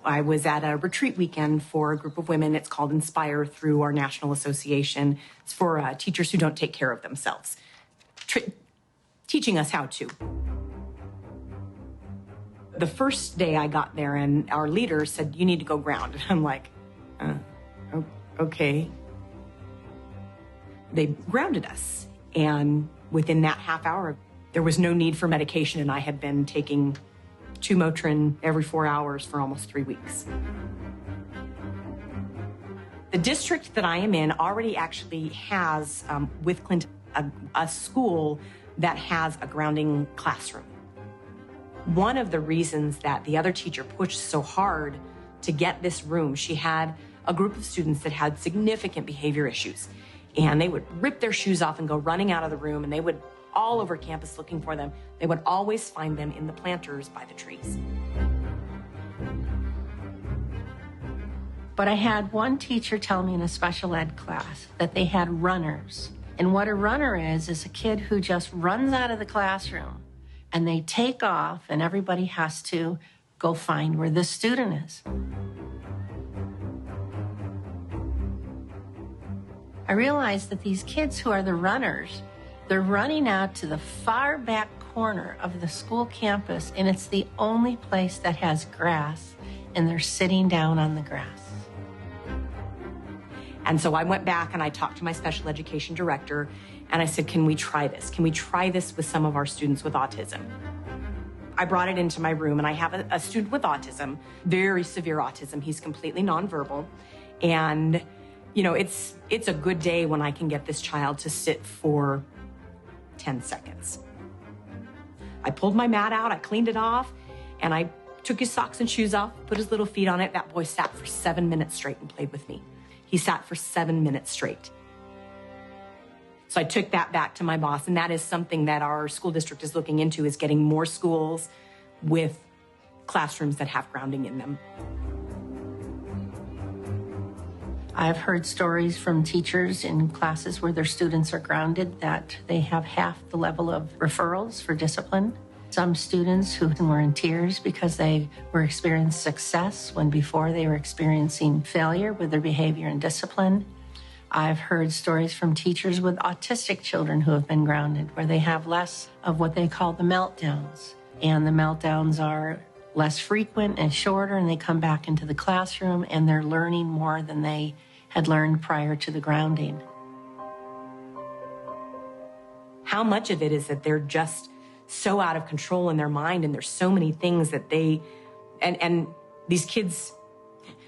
I was at a retreat weekend for a group of women. It's called Inspire through our national association. It's for teachers who don't take care of themselves, teaching us how to. The first day I got there and our leader said, "You need to go ground." And I'm like, okay. They grounded us. And within that half hour, there was no need for medication. And I had been taking 2 Motrin every 4 hours for almost 3 weeks. The district that I am in already actually has, with Clinton, a school that has a grounding classroom. One of the reasons that the other teacher pushed so hard to get this room, she had a group of students that had significant behavior issues. And they would rip their shoes off and go running out of the room, and they would all over campus looking for them. They would always find them in the planters by the trees. But I had one teacher tell me in a special ed class that they had runners. And what a runner is a kid who just runs out of the classroom and they take off and everybody has to go find where the student is. I realized that these kids who are the runners, they're running out to the far back corner of the school campus, and it's the only place that has grass, and they're sitting down on the grass. And so I went back and I talked to my special education director, and I said, "Can we try this? Can we try this with some of our students with autism?" I brought it into my room, and I have a student with autism, very severe autism. He's completely nonverbal. And, you know, it's a good day when I can get this child to sit for 10 seconds. I pulled my mat out, I cleaned it off, and I took his socks and shoes off, put his little feet on it. That boy sat for 7 minutes straight and played with me. He sat for 7 minutes straight. So I took that back to my boss, and that is something that our school district is looking into, is getting more schools with classrooms that have grounding in them. I've heard stories from teachers in classes where their students are grounded that they have half the level of referrals for discipline. Some students who were in tears because they were experiencing success when before they were experiencing failure with their behavior and discipline. I've heard stories from teachers with autistic children who have been grounded, where they have less of what they call the meltdowns. And the meltdowns are less frequent and shorter, and they come back into the classroom and they're learning more than they had learned prior to the grounding. How much of it is that they're just so out of control in their mind, and there's so many things that they, and these kids,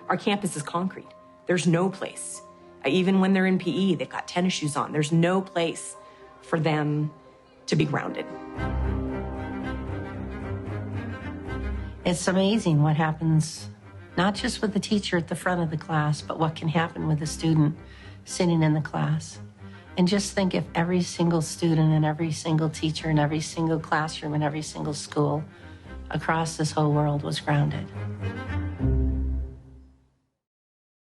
our campus is concrete. There's no place. Even when they're in PE, they've got tennis shoes on. There's no place for them to be grounded. It's amazing what happens, not just with the teacher at the front of the class, but what can happen with the student sitting in the class. And just think if every single student and every single teacher and every single classroom and every single school across this whole world was grounded.